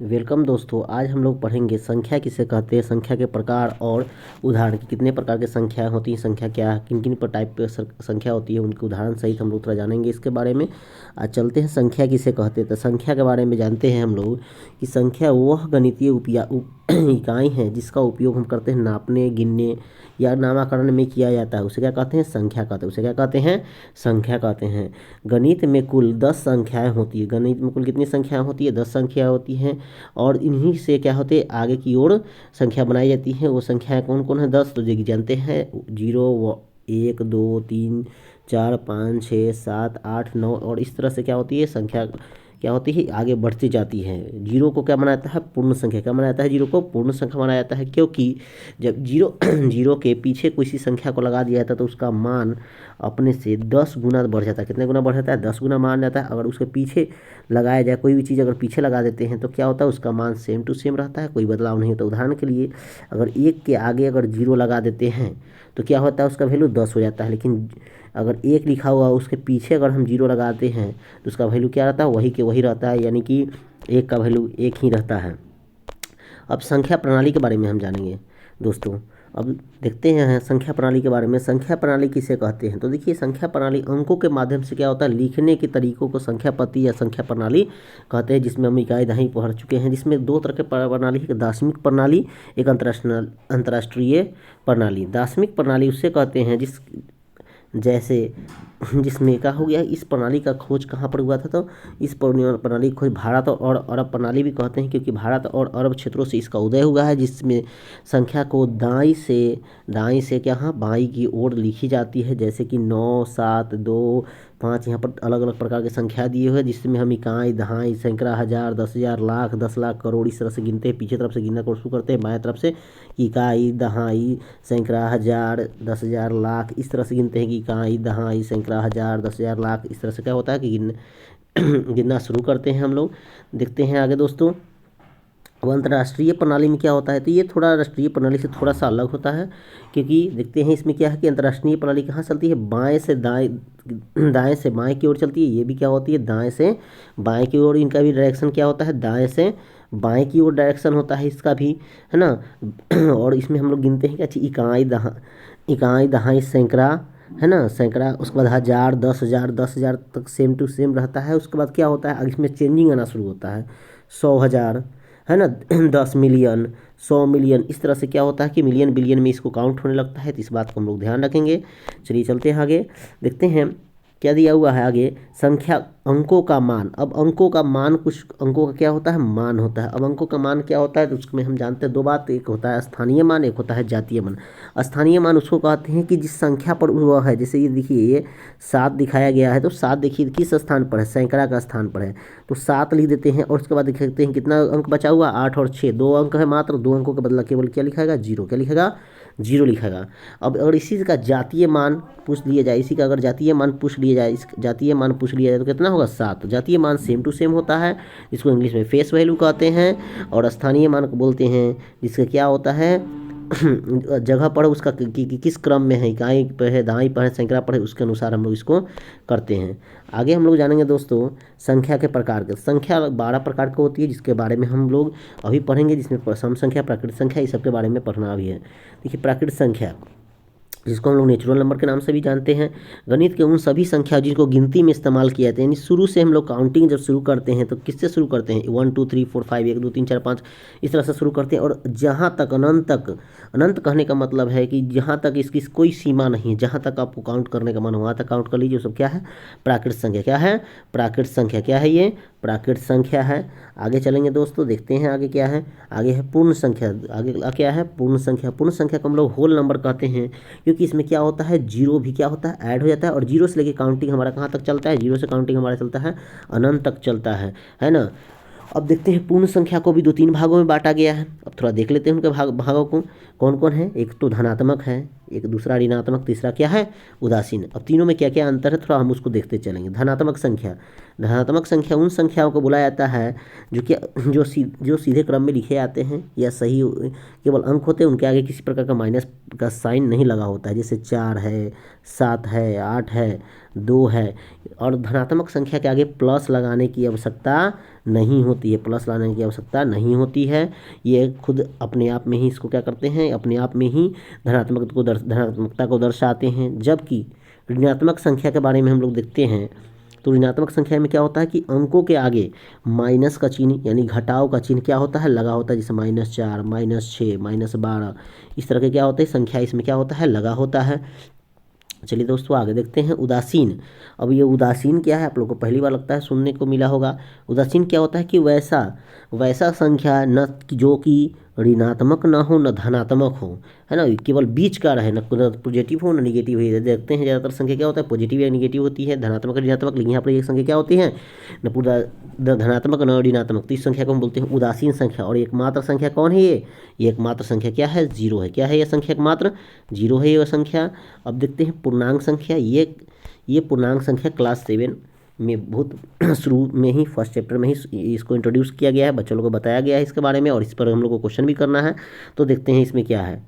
Welcome दोस्तों। आज हम लोग पढ़ेंगे संख्या किसे कहते हैं, संख्या के प्रकार और उदाहरण की कितने प्रकार की संख्या होती है, संख्या क्या है, किन किन पर टाइप पे संख्या होती है, उनके उदाहरण सहित हम लोग थोड़ा जानेंगे इसके बारे में। आज चलते हैं संख्या किसे कहते हैं। तो संख्या के बारे में जानते हैं हम लोग कि संख्या वह गणितीय इकाई है जिसका उपयोग हम करते हैं नापने, गिनने या नामकरण में किया जाता है। उसे क्या कहते हैं, संख्या कहते हैं। उसे क्या कहते हैं, संख्या कहते हैं। गणित में कुल 10 संख्याएं होती है। गणित में कुल कितनी संख्याएं होती है, 10 संख्या होती हैं। और इन्हीं से क्या होते हैं, आगे की ओर संख्या बनाई जाती है। वो संख्याएं कौन कौन है, 10 तो जो कि जानते हैं, 0 1 2 3 4 5 6 7 8 9 और इस तरह से क्या होती है, संख्या क्या होती है, आगे बढ़ती जाती है। जीरो को क्या माना जाता है, पूर्ण संख्या। क्या माना जाता है, जीरो को पूर्ण संख्या माना जाता है, क्योंकि जब जीरो जीरो के पीछे किसी संख्या को लगा दिया जाता है तो उसका मान अपने से 10 गुना बढ़ जाता है। कितने गुना बढ़ जाता है, 10 गुना मान जाता है। अगर उसके पीछे लगाया जाए, कोई भी चीज़ अगर पीछे लगा देते हैं तो क्या होता है, उसका मान सेम टू सेम रहता है, कोई बदलाव नहीं होता। उदाहरण के लिए अगर एक के आगे अगर जीरो लगा देते हैं तो क्या होता है, उसका वैल्यू 10 हो जाता है। लेकिन अगर एक लिखा हुआ उसके पीछे अगर हम जीरो लगाते हैं तो उसका वैल्यू क्या रहता है, वही के वही रहता है, यानी कि एक का वैल्यू एक ही रहता है। अब संख्या प्रणाली के बारे में हम जानेंगे दोस्तों। अब देखते हैं संख्या प्रणाली के बारे में। संख्या प्रणाली किसे कहते हैं, तो देखिए संख्या प्रणाली अंकों के माध्यम से क्या होता है, लिखने के तरीकों को संख्या पद्धति या संख्या प्रणाली कहते हैं, जिसमें हम इकाई दहाई पढ़ चुके हैं। जिसमें दो तरह के प्रणाली है, एक दार्शनिक प्रणाली, एक अंतर्राष्ट्रीय प्रणाली। दार्शनिक प्रणाली उससे कहते हैं जैसे जिसमें क्या हो गया, इस प्रणाली का खोज कहाँ पर हुआ था, तो इस प्रणाली की खोज भारत और अरब प्रणाली भी कहते हैं, क्योंकि भारत और अरब क्षेत्रों से इसका उदय हुआ है। जिसमें संख्या को दाई से क्या, हाँ, बाई की ओर लिखी जाती है। जैसे कि 9 7 2 5 यहाँ पर अलग अलग प्रकार की संख्या दिए हुए हैं, जिसमें हम इकाई दहाई सैकड़ा हज़ार 10,000 लाख 10 लाख करोड़ इस तरह से गिनते हैं। पीछे तरफ से गिनना शुरू करते हैं, बाएं तरफ से इकाई दहाई सैकड़ा हज़ार 10,000 लाख इस तरह से गिनते हैं कि इकाई दहाई सैकड़ा हज़ार 10,000 लाख। इस तरह से क्या होता है कि गिनना शुरू करते हैं हम लोग। देखते हैं आगे दोस्तों। अब अंतर्राष्ट्रीय प्रणाली में क्या होता है, तो ये थोड़ा राष्ट्रीय प्रणाली से थोड़ा सा अलग होता है, क्योंकि देखते हैं इसमें क्या है कि अंतर्राष्ट्रीय प्रणाली कहाँ चलती है, बाएं से दाएं, दाएं से बाएं की ओर चलती है। ये भी क्या होती है, दाएं से बाएं की ओर। इनका भी डायरेक्शन क्या होता है, दाएं से बाएं की ओर डायरेक्शन होता है इसका भी, है ना। और इसमें हम लोग गिनते हैं कि इकाई दहाई सैकड़ा, है ना, सैकड़ा, उसके बाद हज़ार 10,000 10,000 तक सेम टू सेम रहता है। उसके बाद क्या होता है, इसमें चेंजिंग आना शुरू होता है, 100,000, है ना, 10 मिलियन, 100 मिलियन, इस तरह से क्या होता है कि मिलियन बिलियन में इसको काउंट होने लगता है। तो इस बात को हम लोग ध्यान रखेंगे। चलिए चलते हैं आगे, देखते हैं क्या दिया हुआ है आगे। संख्या अंकों का मान। अब अंकों का मान, कुछ अंकों का क्या होता है, मान होता है। अब अंकों का मान क्या होता है, तो उसमें हम जानते हैं दो बात, एक होता है स्थानीय मान, एक होता है जातीय मान। स्थानीय मान उसको कहते हैं कि जिस संख्या पर वह है, जैसे ये देखिए ये 7 दिखाया गया है, तो 7 देखिए किस स्थान पर है, सैकड़ा का स्थान पर है, तो 7 लिख देते हैं। और उसके बाद देखते हैं कितना अंक बचा हुआ, 8 और 6, 2 अंक है मात्र। 2 अंकों के बदला केवल क्या लिखाएगा, जीरो। क्या लिखेगा, जीरो लिखेगा। अब अगर इसी का जातीय मान पूछ लिया जाए, इसी का अगर जातीय मान पूछ लिया जाए, इस जातीय मान पूछ लिया जाए तो कितना होगा, 7। जातीय मान सेम टू सेम होता है, इसको इंग्लिश में फेस वैल्यू कहते हैं। और स्थानीय मान को बोलते हैं जिसका क्या होता है, जगह पर उसका किस क्रम में है, इकाई पर है, दाई पर है, सैकड़ा पर है, उसके अनुसार हम लोग इसको करते हैं। आगे हम लोग जानेंगे दोस्तों संख्या के प्रकार के। संख्या 12 प्रकार की होती है, जिसके बारे में हम लोग अभी पढ़ेंगे, जिसमें सम संख्या, प्राकृतिक संख्या, इस सब के बारे में पढ़ना भी है। देखिए प्राकृतिक संख्या, जिसको हम लोग नेचुरल नंबर के नाम से भी जानते हैं, गणित के उन सभी संख्या जिनको गिनती में इस्तेमाल किया जाता है। यानी शुरू से हम लोग काउंटिंग जब शुरू करते हैं तो किससे शुरू करते हैं, 1 2 3 4 5 1 2 3 4 5 इस तरह से शुरू करते हैं। और जहाँ तक अनंत तक, अनंत कहने का मतलब है कि जहाँ तक इसकी कोई सीमा नहीं है, जहाँ तक आपको काउंट करने का मन हो वहाँ तक काउंट कर लीजिए। सब क्या है, प्राकृतिक संख्या। क्या है, प्राकृतिक संख्या। क्या है ये, प्राकृतिक संख्या है। आगे चलेंगे दोस्तों, देखते हैं आगे क्या है। आगे है पूर्ण संख्या। आगे क्या है, पूर्ण संख्या। पूर्ण संख्या को हम लोग होल नंबर कहते हैं, क्योंकि इसमें क्या होता है, जीरो भी क्या होता है, ऐड हो जाता है। और जीरो से लेके काउंटिंग हमारा कहाँ तक चलता है, जीरो से काउंटिंग हमारा चलता है अनंत तक चलता है ना। अब देखते हैं पूर्ण संख्या को भी 2-3 भागों में बांटा गया है। अब थोड़ा देख लेते हैं उनके भागों को कौन कौन है। एक तो धनात्मक है, एक दूसरा ऋणात्मक, तीसरा क्या है, उदासीन। अब तीनों में क्या क्या अंतर है, थोड़ा हम उसको देखते चलेंगे। धनात्मक संख्या। धनात्मक संख्या उन संख्याओं को बुलाया जाता है जो सीधे क्रम में लिखे जाते हैं या सही केवल अंक होते हैं, उनके आगे किसी प्रकार का माइनस का साइन नहीं लगा होता है। जैसे 4 है, 7 है, 8 है, 2 है। और धनात्मक संख्या के आगे प्लस लगाने की आवश्यकता नहीं होती है, प्लस लाने की आवश्यकता नहीं होती है। ये खुद अपने आप में ही इसको क्या करते हैं, अपने आप में ही धनात्मकता को दर्शाते हैं। जबकि ऋणात्मक संख्या के बारे में हम लोग देखते हैं तो ऋणात्मक संख्या में क्या होता है कि अंकों के आगे माइनस का चिन्ह यानी घटाव का चिन्ह क्या होता है, लगा होता है। जैसे -4, -6, -12 इस तरह के क्या होते हैं संख्या, इसमें क्या होता है, लगा होता है। चलिए दोस्तों आगे देखते हैं उदासीन। अब ये उदासीन क्या है, आप लोगों को पहली बार लगता है सुनने को मिला होगा। उदासीन क्या होता है कि वैसा संख्या न जो कि ऋणात्मक ना हो न धनात्मक हो, है ना, केवल बीच का रहे, न पॉजिटिव हो न निगेटिव हो। देखते हैं ज़्यादातर संख्या क्या होता है, पॉजिटिव या निगेटिव होती है, धनात्मक ऋणात्मक। लेकिन यहाँ पर एक संख्या क्या होती है, न पूरा धनात्मक न ऋणात्मक। तो इस संख्या को हम बोलते हैं उदासीन संख्या। और एकमात्र संख्या कौन है ये एकमात्र संख्या क्या है, जीरो है। क्या है ये संख्या, एकमात्र जीरो है ये संख्या। अब देखते हैं पूर्णांक संख्या। ये पूर्णांक संख्या क्लास 7 में बहुत शुरू में ही फर्स्ट चैप्टर में ही इसको इंट्रोड्यूस किया गया है, बच्चों लोगों को बताया गया है इसके बारे में, और इस पर हम लोग को क्वेश्चन भी करना है। तो देखते हैं इसमें क्या है।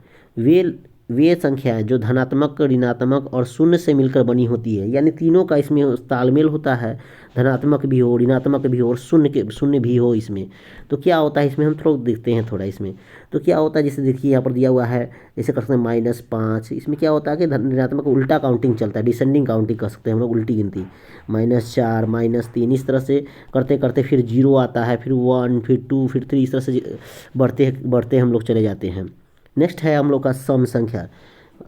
वे संख्याएं जो धनात्मक, ऋणात्मक और शून्य से मिलकर बनी होती है, यानी तीनों का इसमें तालमेल होता है, धनात्मक भी हो, ऋणात्मक भी हो और शून्य भी हो इसमें। तो क्या होता है इसमें, हम थोड़ा देखते हैं थोड़ा इसमें। तो क्या होता है, जैसे देखिए यहाँ पर दिया हुआ है, जैसे कर सकते हैं -5। इसमें क्या होता है कि ऋणात्मक उल्टा काउंटिंग चलता है, डिसेंडिंग काउंटिंग कर सकते हैं हम लोग, उल्टी गिनती। -4, -3 इस तरह से करते करते फिर 0 आता है, फिर 1, फिर 2, फिर 3 इस तरह से बढ़ते बढ़ते हम लोग चले जाते हैं। नेक्स्ट है हम लोग का सम संख्या।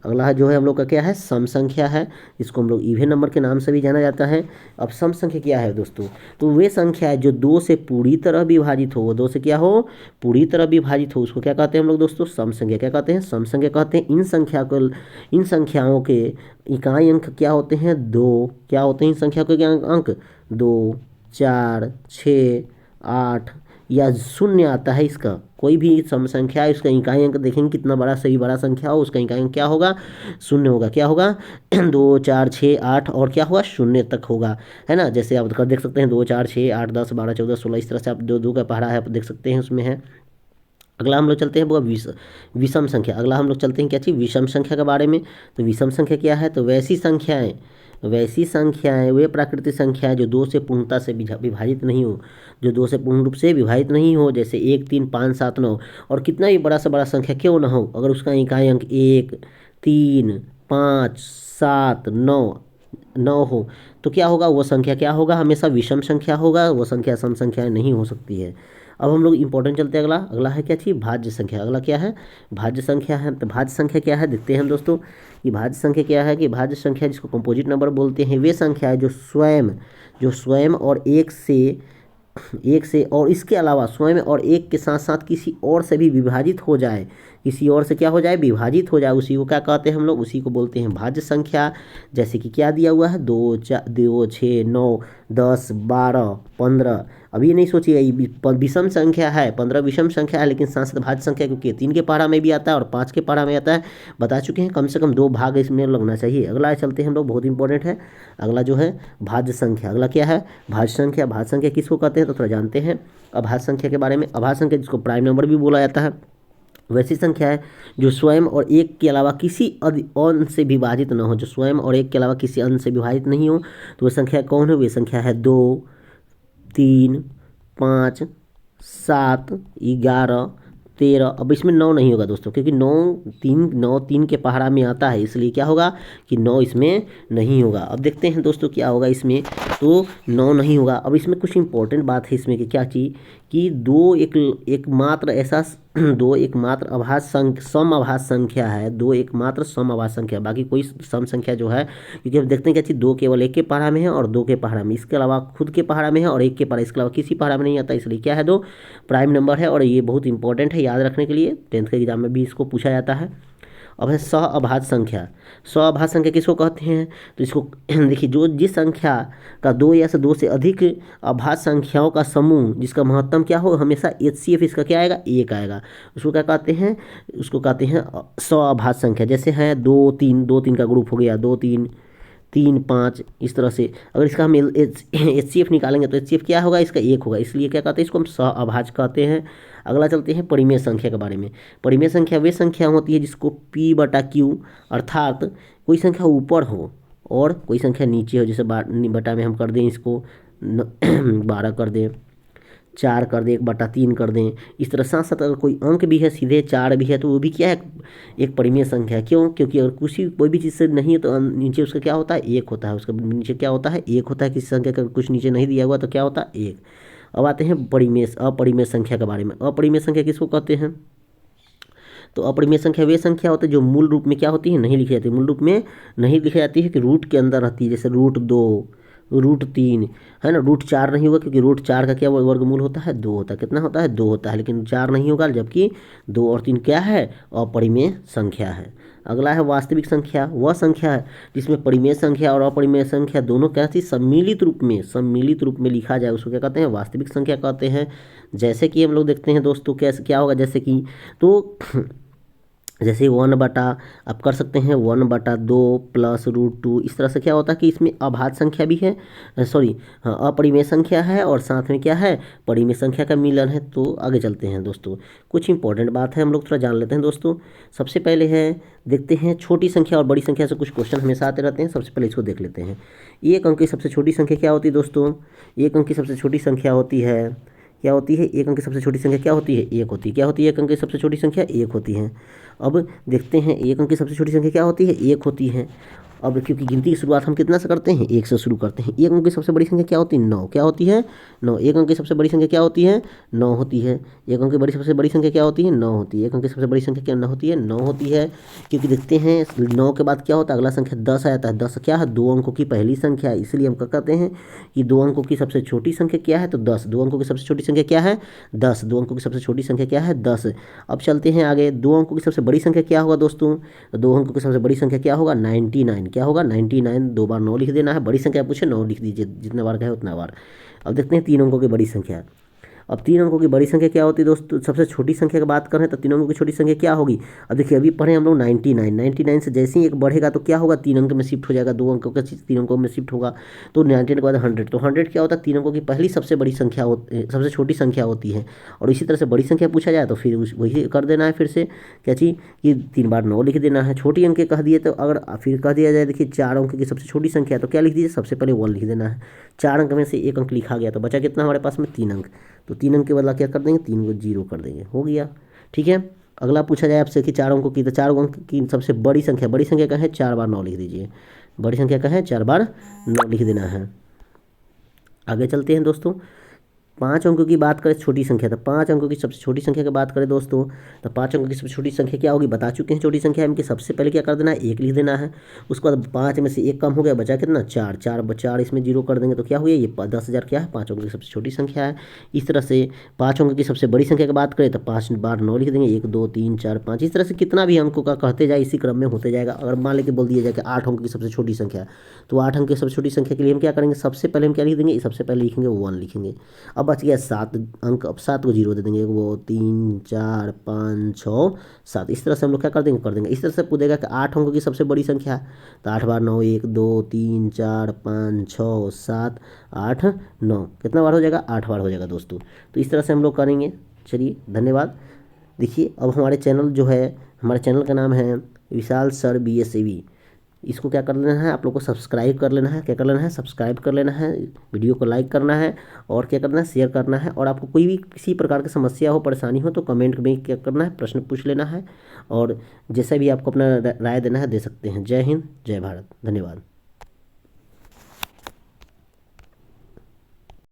अगला जो है हम लोग का क्या है, सम संख्या है। इसको हम लोग इवन नंबर के नाम से भी जाना जाता है। अब सम संख्या क्या है दोस्तों, तो वे संख्या है जो 2 से पूरी तरह विभाजित हो, 2 से क्या हो, पूरी तरह विभाजित हो, उसको क्या कहते हैं हम लोग दोस्तों, सम संख्या। क्या कहते हैं, सम संख्या कहते हैं। इन संख्याओं के इकाई अंक क्या होते हैं, 2। क्या होते हैं इन संख्या के अंक, 2, 4, 6, 8 या शून्य आता है। इसका कोई भी सम संख्या है, उसका इकाई अंक देखेंगे कितना बड़ा, सही बड़ा संख्या हो, उसका इकाई अंक क्या होगा, शून्य होगा। क्या होगा 2, 4, 6, 8 और क्या होगा, शून्य तक होगा, है ना। जैसे आप देख सकते हैं 2, 4, 6, 8, 10, 12, 14, 16 इस तरह से आप 2 का पहाड़ा है, आप देख सकते हैं उसमें है। अगला हम लोग चलते हैं वो विषम संख्या। अगला हम लोग चलते हैं क्या चीज़, विषम संख्या के बारे में। तो विषम संख्या क्या है, तो वैसी संख्याएं वे प्राकृतिक संख्याएं जो 2 से पूर्णता से विभाजित नहीं हो, जो 2 से पूर्ण रूप से विभाजित नहीं हो। जैसे 1, 3, 5, 7, 9 और कितना भी बड़ा से बड़ा संख्या क्यों ना हो, अगर उसका इकाई अंक 1, 3, 5, 7, 9 हो तो क्या होगा, वो संख्या क्या होगा, हमेशा विषम संख्या होगा, वो संख्या सम संख्या नहीं हो सकती है। अब हम लोग इंपॉर्टेंट चलते हैं। अगला है क्या चीज़, भाज्य संख्या। अगला क्या है, भाज्य संख्या है। तो भाज्य संख्या क्या है, देखते हैं हम दोस्तों कि भाज्य संख्या क्या है। कि भाज्य संख्या जिसको कंपोजिट नंबर बोलते हैं, वे संख्या है जो स्वयं और एक से और इसके अलावा स्वयं और एक के साथ साथ किसी और से भी विभाजित हो जाए, किसी और से क्या हो जाए, विभाजित हो जाए, उसी को क्या कहते हैं हम लोग, उसी को बोलते हैं भाज्य संख्या। जैसे कि क्या दिया हुआ है, 2, 6, 9, 10, 12, 15। अभी ये नहीं सोचिएगा ये विषम संख्या है, 15 विषम संख्या है, लेकिन साथ साथ भाज्य संख्या क्योंकि 3 के पहाड़ा में भी आता है और 5 के पहाड़ा में आता है, बता चुके हैं। कम से कम 2 भाग इसमें लगना चाहिए। अगला चलते हैं हम लोग, बहुत इंपॉर्टेंट है। अगला जो है भाज्य संख्या। अगला क्या है, भाज्य संख्या। भाज्य संख्या किसको कहते हैं तो थोड़ा जानते हैं अभाज्य संख्या के बारे में। अभाज्य संख्या जिसको प्राइम नंबर भी बोला जाता है, वैसी संख्या है जो स्वयं और एक के अलावा किसी अन्य से विभाजित न हो, जो स्वयं और एक के अलावा किसी अन्य से विभाजित नहीं हो। तो वह संख्या कौन है, वह संख्या है 2, 3, 5, 7, 11, 13। अब इसमें 9 नहीं होगा दोस्तों, क्योंकि 9 3 के पहाड़ा में आता है, इसलिए क्या होगा कि 9 इसमें नहीं होगा। अब देखते हैं दोस्तों क्या होगा इसमें, तो 9 नहीं होगा। अब इसमें कुछ इंपॉर्टेंट बात है इसमें कि क्या चीज़ कि दो एकमात्र सम अभाज्य संख्या है, 2 एकमात्र सम अभाज्य संख्या। बाकी कोई सम संख्या जो है, क्योंकि हम देखते हैं क्या चीज़ 2 केवल 1 के पहाड़ा में है और 2 के पहाड़ा में, इसके अलावा खुद के पहाड़ा में है और 1 के पहाड़ा, इसके अलावा किसी पहाड़ा में नहीं आता, इसलिए क्या है 2 प्राइम नंबर है। और ये बहुत इंपॉर्टेंट है याद रखने के लिए, 10th के एग्जाम में भी इसको पूछा जाता है। अब है सअभाज्य संख्या। सअभाज्य संख्या किसको कहते हैं, तो इसको देखिए जिस संख्या का 2 या 2 से अधिक अभाज्य संख्याओं का समूह जिसका महत्तम क्या हो, हमेशा HCF इसका क्या आएगा, 1 आएगा, उसको क्या कहते हैं, उसको कहते हैं सअभाज्य संख्या। जैसे है 2, 3 का ग्रुप हो गया, 2, 3, 3, 5 इस तरह से। अगर इसका हम HCF निकालेंगे तो HCF क्या होगा, इसका 1 होगा, इसलिए क्या कहते हैं, इसको हम सअभाज्य कहते हैं। अगला चलते हैं परिमेय संख्या के बारे में। परिमेय संख्या वे संख्या होती है जिसको P/Q अर्थात कोई संख्या ऊपर हो और कोई संख्या नीचे हो। जैसे बटा में हम कर दें इसको 12 कर दें, 4 कर दें, 1/3 कर दें। इस तरह साथ साथ अगर कोई अंक भी है, सीधे 4 भी है, तो वो भी क्या है, एक परिमेय संख्या है। क्यों? क्योंकि अगर कोई भी चीज़ से नहीं है तो नीचे उसका क्या होता है, 1 होता है। उसका नीचे क्या होता है, 1 होता है। किसी संख्या का कुछ नीचे नहीं दिया हुआ तो क्या होता है, 1। अब आते हैं अपरिमेय संख्या के बारे में। अपरिमेय संख्या किसको कहते हैं? तो अपरिमेय संख्या वे संख्या होती है जो मूल रूप में क्या होती है, नहीं लिखी जाती। मूल रूप में नहीं लिखी जाती है कि रूट के अंदर रहती है। जैसे √2, √3 है ना। √4 नहीं होगा क्योंकि √4 का क्या वर्गमूल होता है, 2 होता है। कितना होता है, 2 होता है। लेकिन 4 नहीं होगा, जबकि 2 और 3 क्या है, अपरिमेय संख्या है। अगला है वास्तविक संख्या। वह संख्या है जिसमें परिमेय संख्या और अपरिमेय संख्या दोनों क्या थी, सम्मिलित रूप में लिखा जाए, उसको क्या कहते हैं, वास्तविक संख्या कहते हैं। जैसे कि हम लोग देखते हैं दोस्तों, कैसे क्या होगा, जैसे कि तो जैसे 1/, आप कर सकते हैं 1/2 प्लस √2। इस तरह से क्या होता है कि इसमें अभाज्य संख्या भी है, सॉरी हाँ, अपरिमेय संख्या है और साथ में क्या है, परिमेय संख्या का मिलन है। तो आगे चलते हैं दोस्तों, कुछ इंपॉर्टेंट बात है हम लोग थोड़ा जान लेते हैं दोस्तों। सबसे पहले है, देखते हैं छोटी संख्या और बड़ी संख्या से कुछ क्वेश्चन हमेशा आते रहते हैं। सबसे पहले इसको देख लेते हैं। एक अंक की सबसे छोटी संख्या क्या होती है दोस्तों? एक अंक की सबसे छोटी संख्या होती है, क्या होती है, एक अंक की सबसे छोटी संख्या क्या होती है, 1 होती है। क्या होती है, एक अंक की सबसे छोटी संख्या 1 होती है। अब देखते हैं, एक अंक की सबसे छोटी संख्या क्या होती है, 1 होती है। अब क्योंकि गिनती की शुरुआत हम कितना से करते हैं, 1 से शुरू करते हैं। एक अंक की सबसे बड़ी संख्या क्या होती है, 9। क्या होती है, 9। एक अंक की सबसे बड़ी संख्या क्या होती है, 9 होती है। एक अंक की सबसे बड़ी संख्या क्या होती है, 9 होती है। एक अंक की सबसे बड़ी संख्या क्या 9 होती है, 9 होती है। क्योंकि देखते हैं 9 के बाद क्या होता है, अगला संख्या 10 आ जाता है। 10 क्या है, 2 अंकों की पहली संख्या है। इसलिए हम क्या कहते हैं कि 2 अंकों की सबसे छोटी संख्या क्या है, तो 10। 2 अंकों की सबसे छोटी संख्या क्या है, 10। 2 अंकों की सबसे छोटी संख्या क्या है, 10। अब चलते हैं आगे। 2 अंकों की सबसे बड़ी संख्या क्या होगा दोस्तों? 2 अंकों की सबसे बड़ी संख्या क्या होगा, 99। क्या होगा, 99। 2 बार 9 लिख देना है। बड़ी संख्या पूछे 9 लिख दीजिए, जितने बार कहे उतना बार। अब देखते हैं 3 अंकों की बड़ी संख्या। अब 3 अंकों की बड़ी संख्या क्या होती है दोस्तों? सबसे छोटी संख्या की बात करें तो 3 अंकों की छोटी संख्या क्या होगी? अब देखिए, अभी पढ़े हम लोग 99 से जैसे ही एक बढ़ेगा तो क्या होगा, 3 अंक में शिफ्ट हो जाएगा। 2 अंकों का 3 अंकों में शिफ्ट होगा तो 99 के बाद 100। तो 100 क्या होता है, 3 अंकों की पहली सबसे बड़ी संख्या सबसे छोटी संख्या होती है। और इसी तरह से बड़ी संख्या पूछा जाए तो फिर वही कर देना है। फिर से क्या चीज़, कि 3 बार 9 लिख देना है। छोटी अंक कह दिए तो अगर फिर कह दिया जाए, देखिए 4 अंक की सबसे छोटी संख्या है तो क्या लिख दीजिए, सबसे पहले 1 लिख देना है। 4 अंक में से 1 अंक लिखा गया तो बचा कितना हमारे पास में, 3 अंक। तो 3 अंक के बदला क्या कर देंगे, 3 को 0 कर देंगे, हो गया। ठीक है। अगला पूछा जाए आपसे कि 4 अंकों की, तो 4 अंक की सबसे बड़ी संख्या का है, 4 बार 9 लिख दीजिए। बड़ी संख्या का है, 4 बार 9 लिख देना है। आगे चलते हैं दोस्तों। 5 अंकों की बात करें छोटी संख्या, तो 5 अंकों की सबसे छोटी संख्या की बात करें दोस्तों, तो 5 अंकों की सबसे छोटी संख्या क्या होगी, बता चुके हैं। छोटी संख्या इनकी सबसे पहले क्या कर देना है, 1 लिख देना है। उसके बाद 5 में से 1 कम हो गया, बचा कितना, 4। 4 इसमें 0 कर देंगे तो क्या हुआ, ये 10,000 क्या है, 5 अंकों की सबसे छोटी संख्या है। इस तरह से 5 अंकों की सबसे बड़ी संख्या की बात करें तो 5 बार 9 लिख देंगे, 1 2 3 4 5। इस तरह से कितना भी अंकों का कहते जाए इसी क्रम में होते जाएगा। अगर मान लेके बोल दिया जाए कि 8 अंकों की सबसे छोटी संख्या, तो 8 अंक की सबसे छोटी संख्या के लिए हम क्या करेंगे, सबसे पहले हम क्या लिख देंगे, सबसे पहले लिखेंगे 1 लिखेंगे। अब बच गया 7 अंक। अब 7 को 0 दे देंगे, 1 3 4 5 6 7। इस तरह से हम लोग क्या कर देंगे। इस तरह से पूछेगा कि 8 अंकों की सबसे बड़ी संख्या, तो 8 बार 9, 1 2 3 4 5 6 7 8 9। कितना बार हो जाएगा, 8 बार हो जाएगा दोस्तों। तो इस तरह से हम लोग करेंगे। चलिए, धन्यवाद। देखिए, अब हमारे चैनल जो है, हमारे चैनल का नाम है विशाल सर BSAB। इसको क्या कर लेना है, आप लोग को सब्सक्राइब कर लेना है। क्या कर लेना है, सब्सक्राइब कर लेना है। वीडियो को लाइक करना है और क्या करना है, शेयर करना है। और आपको कोई भी किसी प्रकार की समस्या हो, परेशानी हो तो कमेंट में क्या करना है, प्रश्न पूछ लेना है। और जैसा भी आपको अपना राय देना है दे सकते हैं। जय हिंद, जय भारत, धन्यवाद।